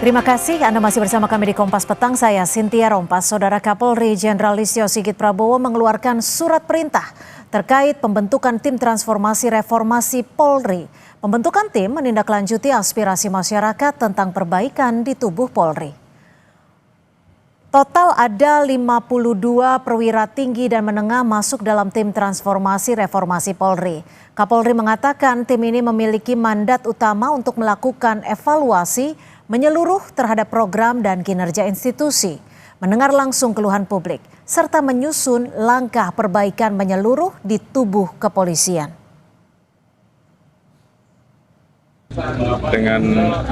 Terima kasih Anda masih bersama kami di Kompas Petang. Saya Cynthia Rompas. Saudara Kapolri Jenderal Listio Sigit Prabowo mengeluarkan surat perintah terkait pembentukan tim transformasi reformasi Polri. Pembentukan tim menindaklanjuti aspirasi masyarakat tentang perbaikan di tubuh Polri. Total ada 52 perwira tinggi dan menengah masuk dalam tim transformasi reformasi Polri. Kapolri mengatakan tim ini memiliki mandat utama untuk melakukan evaluasi menyeluruh terhadap program dan kinerja institusi, mendengar langsung keluhan publik, serta menyusun langkah perbaikan menyeluruh di tubuh kepolisian. Dengan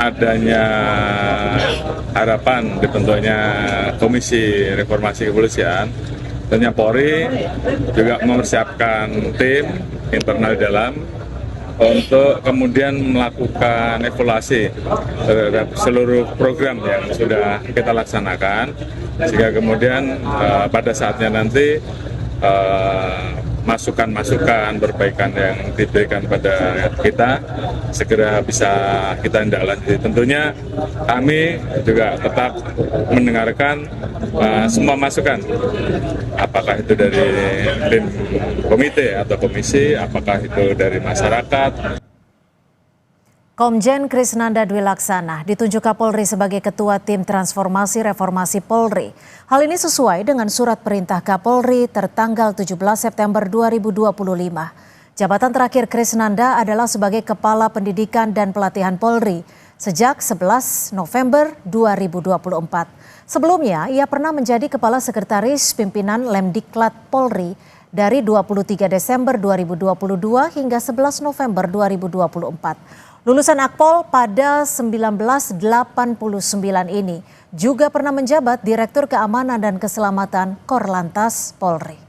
adanya harapan dibentuknya Komisi Reformasi Kepolisian, tentunya Polri juga mempersiapkan tim internal di dalam untuk kemudian melakukan evaluasi terhadap seluruh program yang sudah kita laksanakan, sehingga kemudian pada saatnya nanti masukan-masukan perbaikan yang diberikan pada kita segera bisa kita tindak-lanjuti. Tentunya kami juga tetap mendengarkan semua masukan, apakah itu dari tim komite atau komisi, apakah itu dari masyarakat. Komjen Krisnanda Dwi Laksana ditunjuk Kapolri sebagai Ketua Tim Transformasi Reformasi Polri. Hal ini sesuai dengan surat perintah Kapolri tertanggal 17 September 2025. Jabatan terakhir Krisnanda adalah sebagai Kepala Pendidikan dan Pelatihan Polri sejak 11 November 2024. Sebelumnya, ia pernah menjadi Kepala Sekretaris Pimpinan Lemdiklat Polri dari 23 Desember 2022 hingga 11 November 2024. Lulusan Akpol pada 1989 ini juga pernah menjabat Direktur Keamanan dan Keselamatan Korlantas Polri.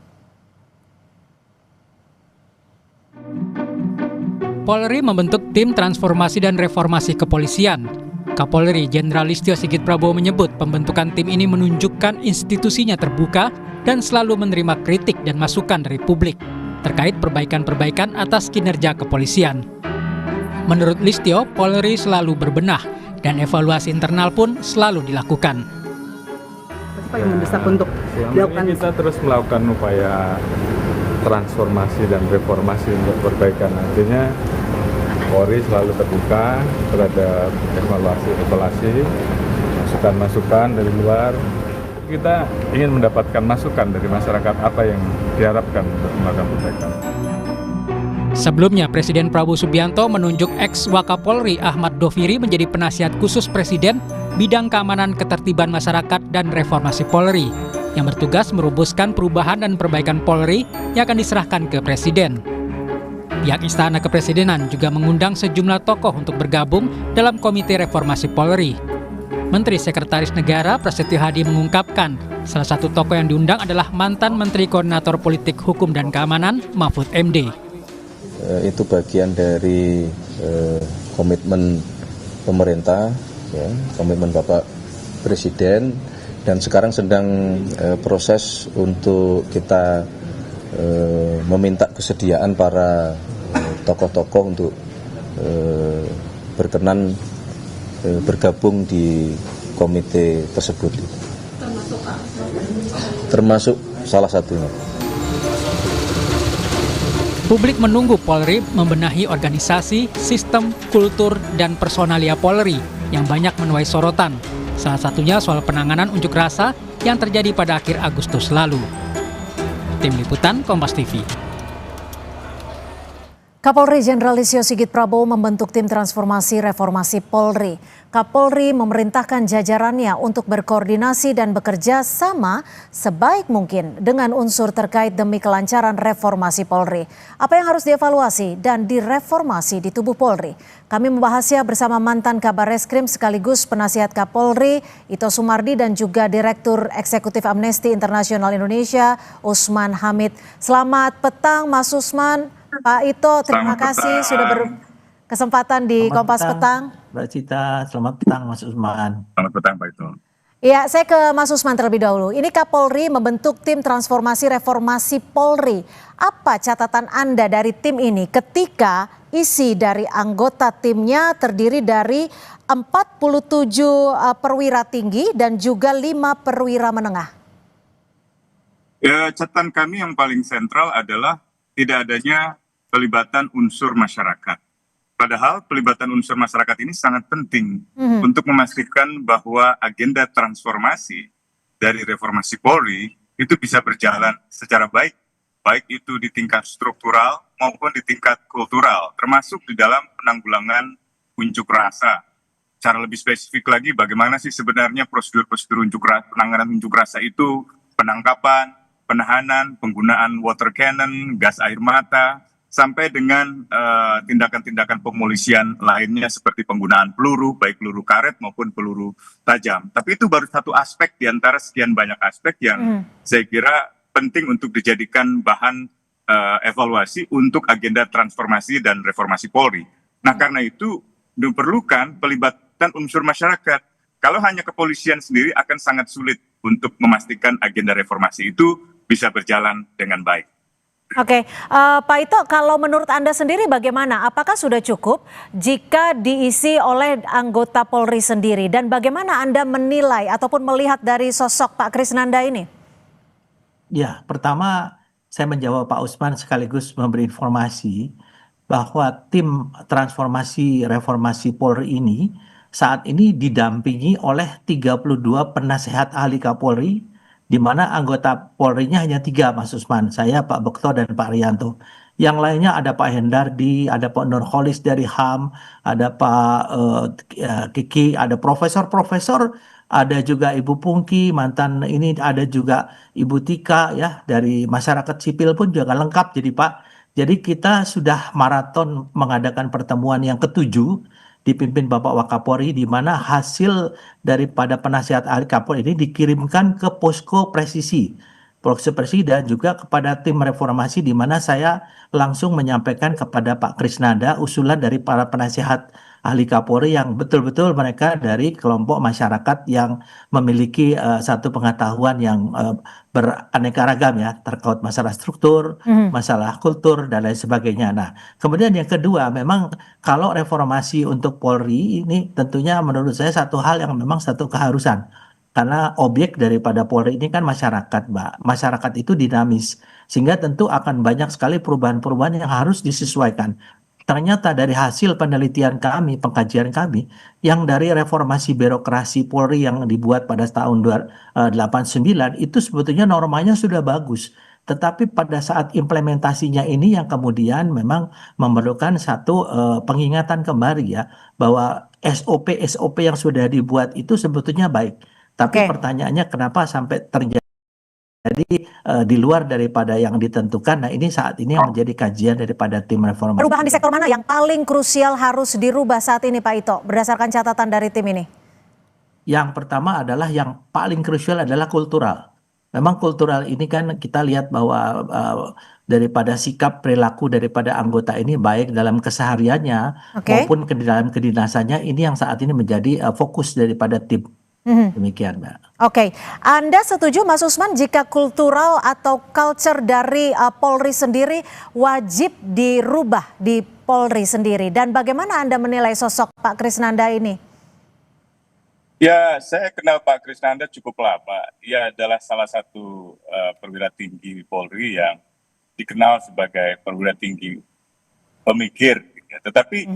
Polri membentuk tim transformasi dan reformasi kepolisian. Kapolri Jenderal Listio Sigit Prabowo menyebut pembentukan tim ini menunjukkan institusinya terbuka dan selalu menerima kritik dan masukan dari publik terkait perbaikan-perbaikan atas kinerja kepolisian. Menurut Listio, Polri selalu berbenah dan evaluasi internal pun selalu dilakukan. Apa yang mendesak untuk dilakukan? Kita terus melakukan upaya transformasi dan reformasi untuk perbaikan. Artinya Polri selalu terbuka terhadap evaluasi, masukan-masukan dari luar. Kita ingin mendapatkan masukan dari masyarakat apa yang diharapkan untuk melakukan perbaikan. Sebelumnya, Presiden Prabowo Subianto menunjuk ex-Wakapolri Ahmad Doviri menjadi penasihat khusus Presiden bidang keamanan ketertiban masyarakat dan reformasi Polri yang bertugas merumuskan perubahan dan perbaikan Polri yang akan diserahkan ke Presiden. Pihak Istana Kepresidenan juga mengundang sejumlah tokoh untuk bergabung dalam Komite Reformasi Polri. Menteri Sekretaris Negara Prasetyo Hadi mengungkapkan salah satu tokoh yang diundang adalah mantan Menteri Koordinator Politik Hukum dan Keamanan Mahfud MD. Itu bagian dari komitmen pemerintah, ya, komitmen Bapak Presiden, dan sekarang sedang proses untuk kita meminta kesediaan para tokoh-tokoh untuk berkenan bergabung di komite tersebut. Termasuk salah satunya. Publik menunggu Polri membenahi organisasi, sistem, kultur, dan personalia Polri yang banyak menuai sorotan. Salah satunya soal penanganan unjuk rasa yang terjadi pada akhir Agustus lalu. Tim Liputan Kompas TV. Kapolri Jenderal Listio Sigit Prabowo membentuk tim transformasi reformasi Polri. Kapolri memerintahkan jajarannya untuk berkoordinasi dan bekerja sama sebaik mungkin dengan unsur terkait demi kelancaran reformasi Polri. Apa yang harus dievaluasi dan direformasi di tubuh Polri? Kami membahasnya bersama mantan Kabar Reskrim sekaligus penasihat Kapolri Ito Sumardi dan juga Direktur Eksekutif Amnesty International Indonesia Usman Hamid. Selamat petang Mas Usman. Pak Ito, terima kasih sudah berkesempatan di Kompas Petang. Mbak Cita, selamat petang Mas Usman. Selamat petang Pak Ito. Ya, saya ke Mas Usman terlebih dahulu. Ini Kapolri membentuk tim transformasi reformasi Polri. Apa catatan Anda dari tim ini ketika isi dari anggota timnya terdiri dari 47 perwira tinggi dan juga 5 perwira menengah? Ya, catatan kami yang paling sentral adalah tidak adanya pelibatan unsur masyarakat. Padahal pelibatan unsur masyarakat ini sangat penting untuk memastikan bahwa agenda transformasi dari reformasi Polri itu bisa berjalan secara baik, baik itu di tingkat struktural maupun di tingkat kultural, termasuk di dalam penanggulangan unjuk rasa. Cara lebih spesifik lagi, bagaimana sih sebenarnya prosedur-prosedur penanganan unjuk rasa itu, penangkapan, penahanan, penggunaan water cannon, gas air mata, sampai dengan tindakan-tindakan pemolisian lainnya seperti penggunaan peluru, baik peluru karet maupun peluru tajam. Tapi itu baru satu aspek di antara sekian banyak aspek yang saya kira penting untuk dijadikan bahan evaluasi untuk agenda transformasi dan reformasi Polri. Nah, karena itu diperlukan pelibatan unsur masyarakat. Kalau hanya kepolisian sendiri akan sangat sulit untuk memastikan agenda reformasi itu bisa berjalan dengan baik. Oke, Pak Ito, kalau menurut Anda sendiri bagaimana? Apakah sudah cukup jika diisi oleh anggota Polri sendiri? Dan bagaimana Anda menilai ataupun melihat dari sosok Pak Krisnanda ini? Ya, pertama saya menjawab Pak Usman sekaligus memberi informasi bahwa tim transformasi reformasi Polri ini saat ini didampingi oleh 32 penasehat ahli Kapolri, di mana anggota Polri-nya hanya 3, Mas Usman, saya, Pak Bekto, dan Pak Rianto. Yang lainnya ada Pak Hendardi, ada Pak Nurholis dari HAM, ada Pak Kiki, ada profesor-profesor, ada juga Ibu Pungki, mantan ini, ada juga Ibu Tika ya, dari masyarakat sipil pun juga lengkap jadi Pak. Jadi kita sudah maraton mengadakan pertemuan yang ke-7 dipimpin Bapak Wakapolri, di mana hasil daripada penasihat ahli Kapolri ini dikirimkan ke posko presisi dan juga kepada tim reformasi, di mana saya langsung menyampaikan kepada Pak Krisnanda usulan dari para penasihat ahli Kapolri yang betul-betul mereka dari kelompok masyarakat yang memiliki satu pengetahuan yang beraneka ragam ya, terkait masalah struktur, masalah kultur, dan lain sebagainya. Nah, kemudian yang kedua, memang kalau reformasi untuk Polri ini tentunya menurut saya satu hal yang memang satu keharusan. Karena objek daripada Polri ini kan masyarakat, Mbak. Masyarakat itu dinamis, sehingga tentu akan banyak sekali perubahan-perubahan yang harus disesuaikan. Ternyata dari hasil penelitian kami, pengkajian kami, yang dari reformasi birokrasi Polri yang dibuat pada tahun 89 itu sebetulnya normanya sudah bagus. Tetapi pada saat implementasinya ini yang kemudian memang memerlukan satu pengingatan kembali ya, bahwa SOP-SOP yang sudah dibuat itu sebetulnya baik. Tapi pertanyaannya kenapa sampai terjadi di luar daripada yang ditentukan. Nah, ini saat ini yang menjadi kajian daripada tim reformasi. Perubahan di sektor mana yang paling krusial harus dirubah saat ini, Pak Ito, berdasarkan catatan dari tim ini? Yang pertama adalah yang paling krusial adalah kultural. Memang kultural ini kan kita lihat bahwa daripada sikap perilaku daripada anggota ini baik dalam kesehariannya maupun dalam kedinasannya, ini yang saat ini menjadi fokus daripada tim. Demikian, Mbak. Oke, Anda setuju Mas Usman jika kultural atau culture dari Polri sendiri wajib dirubah di Polri sendiri? Dan bagaimana Anda menilai sosok Pak Krisnanda ini? Ya, saya kenal Pak Krisnanda cukup lama. Ia adalah salah satu perwira tinggi Polri yang dikenal sebagai perwira tinggi pemikir. Tetapi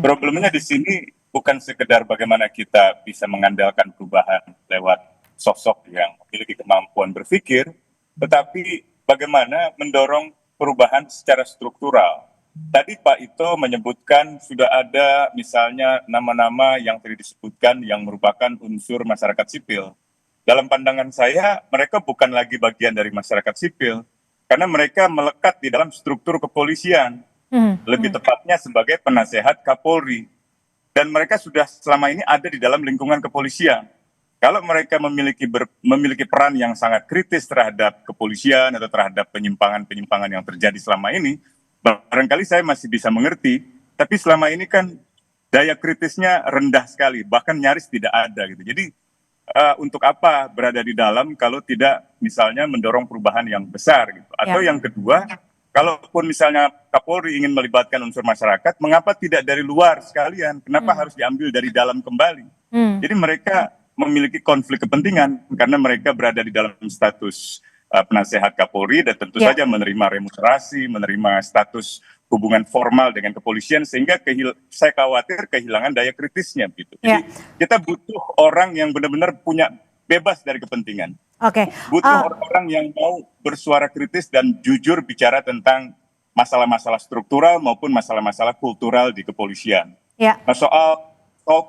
problemnya di sini bukan sekedar bagaimana kita bisa mengandalkan perubahan lewat sosok yang memiliki kemampuan berpikir, tetapi bagaimana mendorong perubahan secara struktural. Tadi Pak Ito menyebutkan sudah ada misalnya nama-nama yang tadi disebutkan yang merupakan unsur masyarakat sipil. Dalam pandangan saya, mereka bukan lagi bagian dari masyarakat sipil, karena mereka melekat di dalam struktur kepolisian, lebih tepatnya sebagai penasehat Kapolri. Dan mereka sudah selama ini ada di dalam lingkungan kepolisian. Kalau mereka memiliki peran yang sangat kritis terhadap kepolisian atau terhadap penyimpangan-penyimpangan yang terjadi selama ini, barangkali saya masih bisa mengerti. Tapi selama ini kan daya kritisnya rendah sekali, bahkan nyaris tidak ada gitu. Jadi untuk apa berada di dalam kalau tidak misalnya mendorong perubahan yang besar gitu. Atau yang kedua, kalaupun misalnya Kapolri ingin melibatkan unsur masyarakat, mengapa tidak dari luar sekalian? Kenapa harus diambil dari dalam kembali? Jadi mereka memiliki konflik kepentingan karena mereka berada di dalam status penasehat Kapolri dan tentu saja menerima remunerasi, menerima status hubungan formal dengan kepolisian, sehingga saya khawatir kehilangan daya kritisnya gitu. Jadi kita butuh orang yang benar-benar punya bebas dari kepentingan. Butuh orang yang mau bersuara kritis dan jujur bicara tentang masalah-masalah struktural maupun masalah-masalah kultural di kepolisian. Nah, soal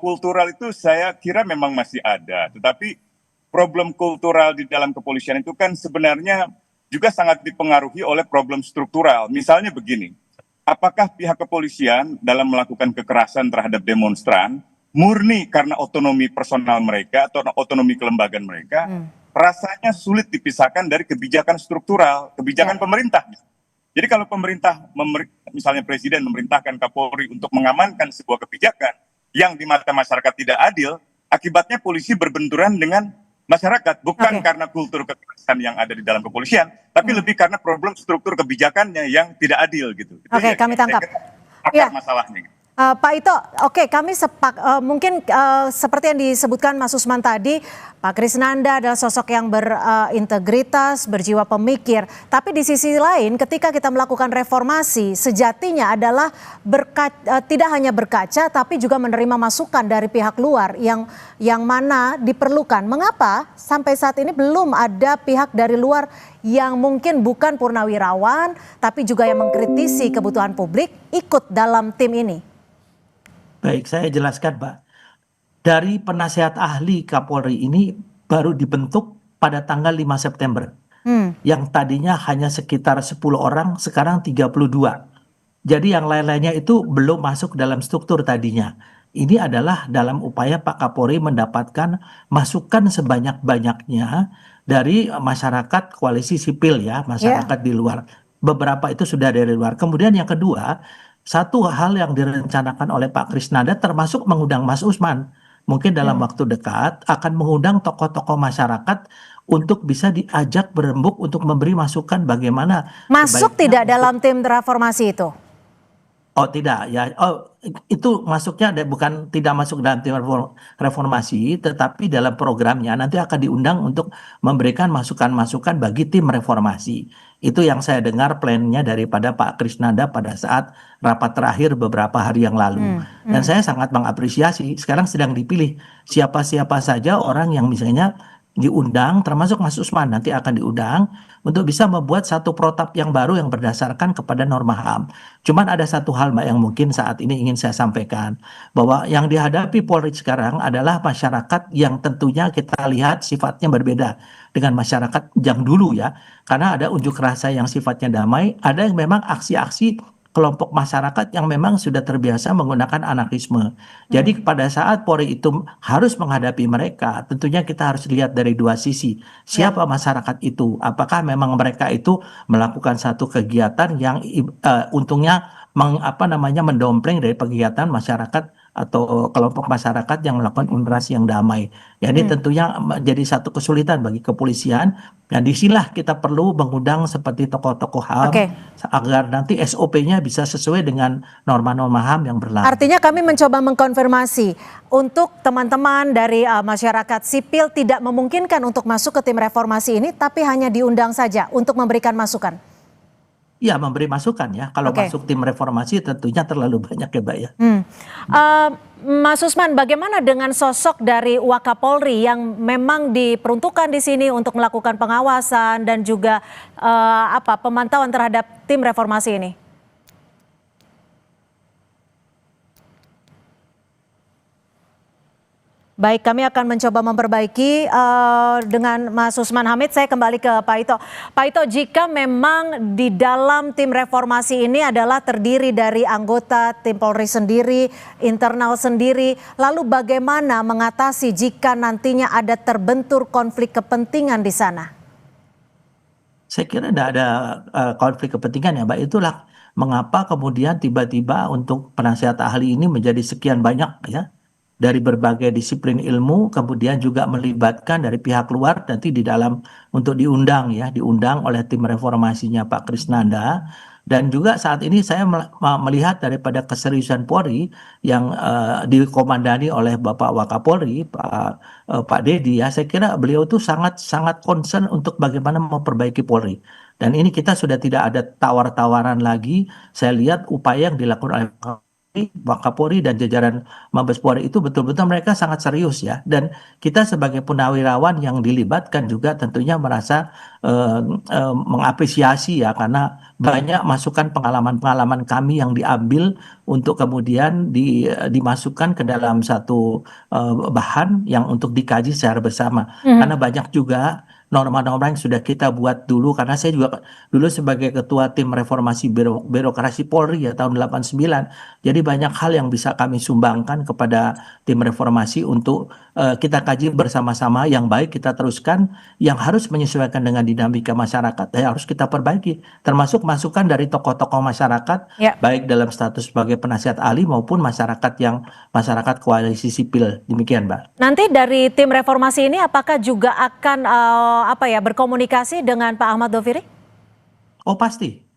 kultural itu saya kira memang masih ada, tetapi problem kultural di dalam kepolisian itu kan sebenarnya juga sangat dipengaruhi oleh problem struktural. Misalnya begini, apakah pihak kepolisian dalam melakukan kekerasan terhadap demonstran murni karena otonomi personal mereka atau otonomi kelembagaan mereka, rasanya sulit dipisahkan dari kebijakan struktural, kebijakan pemerintah. Jadi kalau pemerintah, misalnya presiden memerintahkan Kapolri untuk mengamankan sebuah kebijakan yang di mata masyarakat tidak adil, akibatnya polisi berbenturan dengan masyarakat, bukan karena kultur kekerasan yang ada di dalam kepolisian, tapi lebih karena problem struktur kebijakannya yang tidak adil gitu. Kami tangkap. Akar masalahnya. Pak Ito, kami mungkin seperti yang disebutkan Mas Usman tadi, Pak Krisnanda adalah sosok yang berintegritas, berjiwa pemikir. Tapi di sisi lain, ketika kita melakukan reformasi, sejatinya adalah tidak hanya berkaca, tapi juga menerima masukan dari pihak luar yang mana diperlukan. Mengapa sampai saat ini belum ada pihak dari luar yang mungkin bukan purnawirawan, tapi juga yang mengkritisi kebutuhan publik ikut dalam tim ini? Baik, saya jelaskan, Pak. Dari penasehat ahli Kapolri ini baru dibentuk pada tanggal 5 September. Yang tadinya hanya sekitar 10 orang, sekarang 32. Jadi yang lain-lainnya itu belum masuk dalam struktur tadinya. Ini adalah dalam upaya Pak Kapolri mendapatkan masukan sebanyak-banyaknya dari masyarakat koalisi sipil ya, masyarakat di luar. Beberapa itu sudah dari luar. Kemudian yang kedua, satu hal yang direncanakan oleh Pak Krisnanda termasuk mengundang Mas Usman. Mungkin dalam waktu dekat akan mengundang tokoh-tokoh masyarakat untuk bisa diajak berembuk untuk memberi masukan bagaimana. Masuk tidak dalam tim reformasi itu? Oh tidak ya, itu masuknya bukan tidak masuk dalam tim reformasi, tetapi dalam programnya nanti akan diundang untuk memberikan masukan-masukan bagi tim reformasi. Itu yang saya dengar plannya daripada Pak Krisnanda pada saat rapat terakhir beberapa hari yang lalu. Dan saya sangat mengapresiasi, sekarang sedang dipilih siapa-siapa saja orang yang misalnya diundang, termasuk Mas Usman nanti akan diundang untuk bisa membuat satu protap yang baru yang berdasarkan kepada norma HAM. Cuman ada satu hal Mbak yang mungkin saat ini ingin saya sampaikan, bahwa yang dihadapi Polri sekarang adalah masyarakat yang tentunya kita lihat sifatnya berbeda dengan masyarakat yang dulu ya, karena ada unjuk rasa yang sifatnya damai, ada yang memang aksi-aksi kelompok masyarakat yang memang sudah terbiasa menggunakan anarkisme. Jadi pada saat Polri itu harus menghadapi mereka, tentunya kita harus lihat dari dua sisi. Siapa masyarakat itu? Apakah memang mereka itu melakukan satu kegiatan yang untungnya mendompleng dari kegiatan masyarakat atau kelompok masyarakat yang melakukan unrasi yang damai. Jadi tentunya menjadi satu kesulitan bagi kepolisian. Dan disinilah kita perlu mengundang seperti tokoh-tokoh HAM agar nanti SOP-nya bisa sesuai dengan norma-norma HAM yang berlaku. Artinya kami mencoba mengkonfirmasi untuk teman-teman dari masyarakat sipil tidak memungkinkan untuk masuk ke tim reformasi ini, tapi hanya diundang saja untuk memberikan masukan. Iya, memberi masukan ya. Kalau masuk tim reformasi tentunya terlalu banyak ya Mbak ya. Mas Usman, bagaimana dengan sosok dari Wakapolri yang memang diperuntukkan di sini untuk melakukan pengawasan dan juga pemantauan terhadap tim reformasi ini? Baik, kami akan mencoba memperbaiki dengan Mas Usman Hamid. Saya kembali ke Pak Ito. Pak Ito, jika memang di dalam tim reformasi ini adalah terdiri dari anggota tim Polri sendiri, internal sendiri, lalu bagaimana mengatasi jika nantinya ada terbentur konflik kepentingan di sana? Saya kira tidak ada konflik kepentingan ya Mbak. Itulah mengapa kemudian tiba-tiba untuk penasihat ahli ini menjadi sekian banyak ya. dari berbagai disiplin ilmu, kemudian juga melibatkan dari pihak luar nanti di dalam untuk diundang ya, diundang oleh tim reformasinya Pak Krisnanda. Dan juga saat ini saya melihat daripada keseriusan Polri yang dikomandani oleh Bapak Wakapolri, Pak Dedi ya, saya kira beliau tuh sangat sangat concern untuk bagaimana memperbaiki Polri. Dan ini kita sudah tidak ada tawar-tawaran lagi. Saya lihat upaya yang dilakukan oleh Wakapolri dan jajaran Mabes Polri itu betul-betul mereka sangat serius ya. Dan kita sebagai purnawirawan yang dilibatkan juga tentunya merasa mengapresiasi ya, karena banyak masukan pengalaman-pengalaman kami yang diambil untuk kemudian dimasukkan ke dalam satu bahan yang untuk dikaji secara bersama. Karena banyak juga norma-norma yang sudah kita buat dulu, karena saya juga dulu sebagai ketua tim reformasi birokrasi Polri ya tahun 89. Jadi banyak hal yang bisa kami sumbangkan kepada tim reformasi untuk kita kaji bersama-sama, yang baik kita teruskan, yang harus menyesuaikan dengan dinamika masyarakat harus kita perbaiki, termasuk masukan dari tokoh-tokoh masyarakat baik dalam status sebagai penasihat ahli maupun masyarakat koalisi sipil. Demikian, Mbak. Nanti dari tim reformasi ini apakah juga akan berkomunikasi dengan Pak Ahmad Doviri? Oh pasti.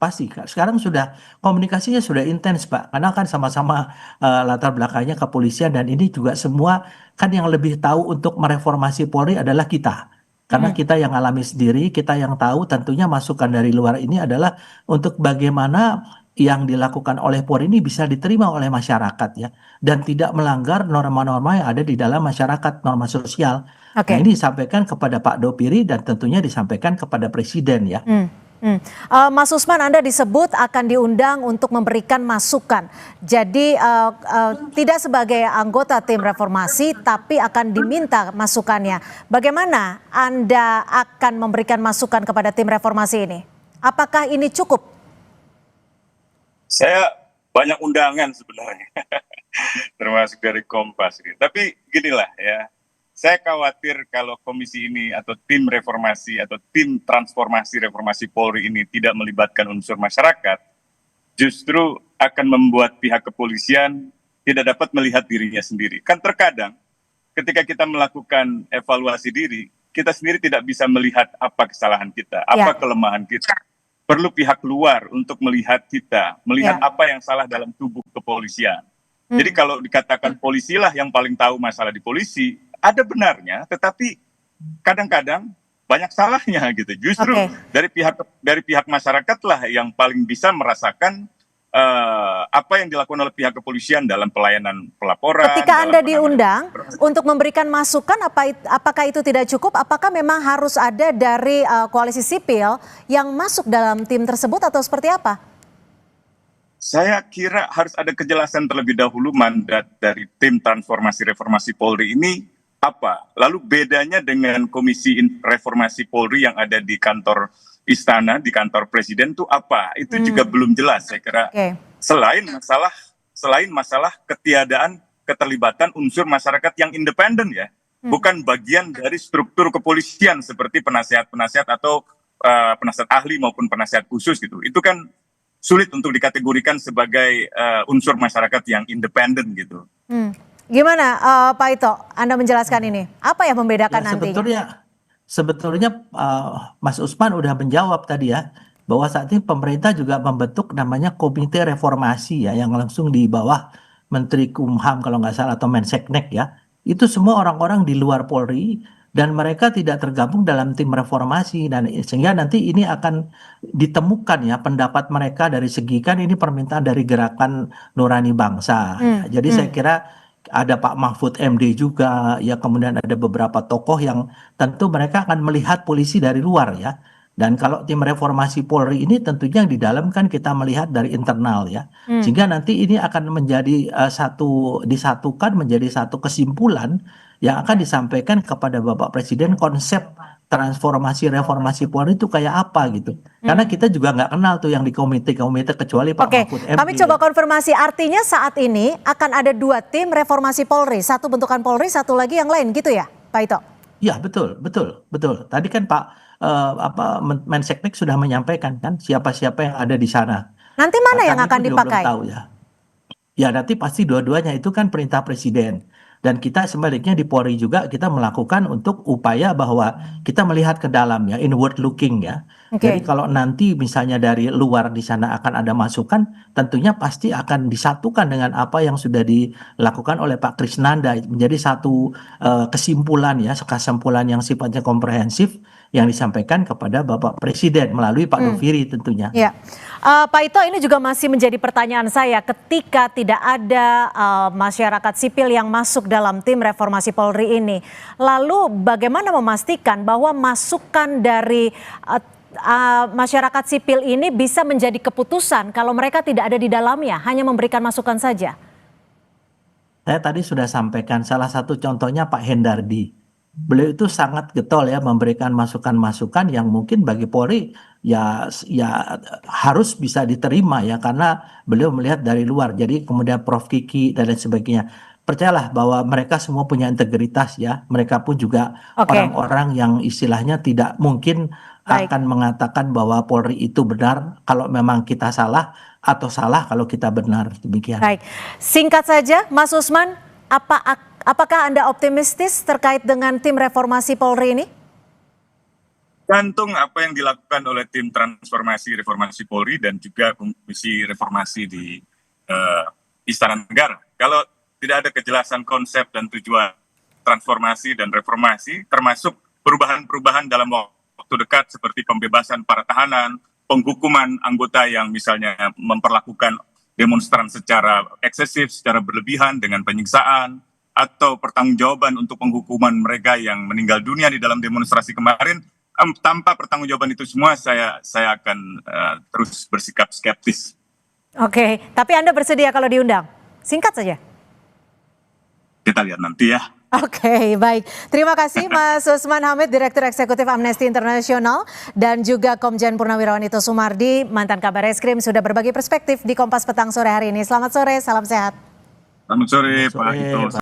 Sekarang sudah komunikasinya sudah intens, Pak. Karena kan sama-sama latar belakangnya kepolisian, dan ini juga semua kan yang lebih tahu untuk mereformasi Polri adalah kita. Karena kita yang alami sendiri, kita yang tahu, tentunya masukan dari luar ini adalah untuk bagaimana yang dilakukan oleh Polri ini bisa diterima oleh masyarakat ya, dan tidak melanggar norma-norma yang ada di dalam masyarakat, norma sosial. Nah, ini disampaikan kepada Pak Doviri dan tentunya disampaikan kepada Presiden ya. Mas Usman, Anda disebut akan diundang untuk memberikan masukan. Jadi tidak sebagai anggota tim reformasi, tapi akan diminta masukannya. Bagaimana Anda akan memberikan masukan kepada tim reformasi ini? Apakah ini cukup? Saya banyak undangan sebenarnya, termasuk dari Kompas. Tapi ginilah ya. Saya khawatir kalau komisi ini atau tim reformasi atau tim transformasi reformasi Polri ini tidak melibatkan unsur masyarakat, justru akan membuat pihak kepolisian tidak dapat melihat dirinya sendiri. Kan terkadang ketika kita melakukan evaluasi diri, kita sendiri tidak bisa melihat apa kesalahan kita, apa kelemahan kita. Perlu pihak luar untuk melihat kita, melihat apa yang salah dalam tubuh kepolisian. Jadi kalau dikatakan polisilah yang paling tahu masalah di polisi, ada benarnya, tetapi kadang-kadang banyak salahnya gitu. Justru dari pihak masyarakatlah yang paling bisa merasakan apa yang dilakukan oleh pihak kepolisian dalam pelayanan pelaporan. Ketika Anda diundang untuk memberikan masukan, apakah itu tidak cukup? Apakah memang harus ada dari koalisi sipil yang masuk dalam tim tersebut atau seperti apa? Saya kira harus ada kejelasan terlebih dahulu mandat dari tim transformasi reformasi Polri ini apa? Lalu bedanya dengan Komisi Reformasi Polri yang ada di kantor Istana, di kantor Presiden itu apa? Itu juga belum jelas saya kira. Selain masalah ketiadaan keterlibatan unsur masyarakat yang independen ya, bukan bagian dari struktur kepolisian seperti penasihat-penasihat atau penasihat ahli maupun penasihat khusus gitu. Itu kan sulit untuk dikategorikan sebagai unsur masyarakat yang independen gitu. Gimana Pak Ito, Anda menjelaskan ini? Apa yang membedakan nanti? Sebetulnya Mas Usman udah menjawab tadi ya, bahwa saat ini pemerintah juga membentuk namanya Komite Reformasi ya, yang langsung di bawah Menteri Kumham kalau nggak salah, atau Menseknek ya. Itu semua orang-orang di luar Polri, dan mereka tidak tergabung dalam tim reformasi, dan sehingga nanti ini akan ditemukan ya pendapat mereka dari segi, kan ini permintaan dari Gerakan Nurani Bangsa. Jadi saya kira ada Pak Mahfud MD juga ya, kemudian ada beberapa tokoh yang tentu mereka akan melihat polisi dari luar ya. Dan kalau tim reformasi Polri ini tentunya yang di dalam kan kita melihat dari internal ya. Sehingga nanti ini akan menjadi disatukan menjadi satu kesimpulan yang akan disampaikan kepada Bapak Presiden, konsep transformasi reformasi Polri itu kayak apa gitu. Karena kita juga nggak kenal tuh yang di komite-komite kecuali Pak Mahfud MD. Kami coba konfirmasi, artinya saat ini akan ada 2 tim reformasi Polri, satu bentukan Polri, satu lagi yang lain gitu ya Pak Ito? Ya betul. Tadi kan Pak Menseknek sudah menyampaikan kan siapa-siapa yang ada di sana. Nanti mana yang akan dipakai? Belum tahu ya. Ya nanti pasti dua-duanya itu kan perintah Presiden. Dan kita sebaliknya di Polri juga kita melakukan untuk upaya bahwa kita melihat ke dalam ya, inward looking ya. Oke. Jadi kalau nanti misalnya dari luar di sana akan ada masukan, tentunya pasti akan disatukan dengan apa yang sudah dilakukan oleh Pak Krisnanda menjadi satu kesimpulan ya, kesimpulan yang sifatnya komprehensif yang disampaikan kepada Bapak Presiden melalui Pak Doviri tentunya. Ya, Pak Ito, ini juga masih menjadi pertanyaan saya ketika tidak ada masyarakat sipil yang masuk dalam tim reformasi Polri ini. Lalu bagaimana memastikan bahwa masukan dari masyarakat sipil ini bisa menjadi keputusan kalau mereka tidak ada di dalamnya, hanya memberikan masukan saja? Saya tadi sudah sampaikan salah satu contohnya Pak Hendardi. Beliau itu sangat getol ya memberikan masukan-masukan yang mungkin bagi Polri ya harus bisa diterima ya karena beliau melihat dari luar. Jadi kemudian Prof Kiki dan lain sebagainya. Percayalah bahwa mereka semua punya integritas ya. Mereka pun juga Oke. orang-orang yang istilahnya tidak mungkin Baik. akan mengatakan bahwa Polri itu benar kalau memang kita salah atau salah kalau kita benar. Demikian. Baik, singkat saja Mas Usman, apakah Anda optimistis terkait dengan tim reformasi Polri ini? Gantung apa yang dilakukan oleh tim transformasi reformasi Polri dan juga komisi reformasi di Istana Negara. Kalau tidak ada kejelasan konsep dan tujuan transformasi dan reformasi, termasuk perubahan-perubahan dalam waktu dekat seperti pembebasan para tahanan, penghukuman anggota yang misalnya memperlakukan demonstran secara eksesif, secara berlebihan dengan penyiksaan, atau pertanggungjawaban untuk penghukuman mereka yang meninggal dunia di dalam demonstrasi kemarin, tanpa pertanggungjawaban itu semua saya akan terus bersikap skeptis. Oke, tapi Anda bersedia kalau diundang? Singkat saja. Kita lihat nanti ya. Oke, baik. Terima kasih Mas Usman Hamid, Direktur Eksekutif Amnesty International, dan juga Komjen Purnawirawan Ito Sumardi, mantan Kabar Eskrim, sudah berbagi perspektif di Kompas Petang sore hari ini. Selamat sore, salam sehat. Selamat sore Pak Ito.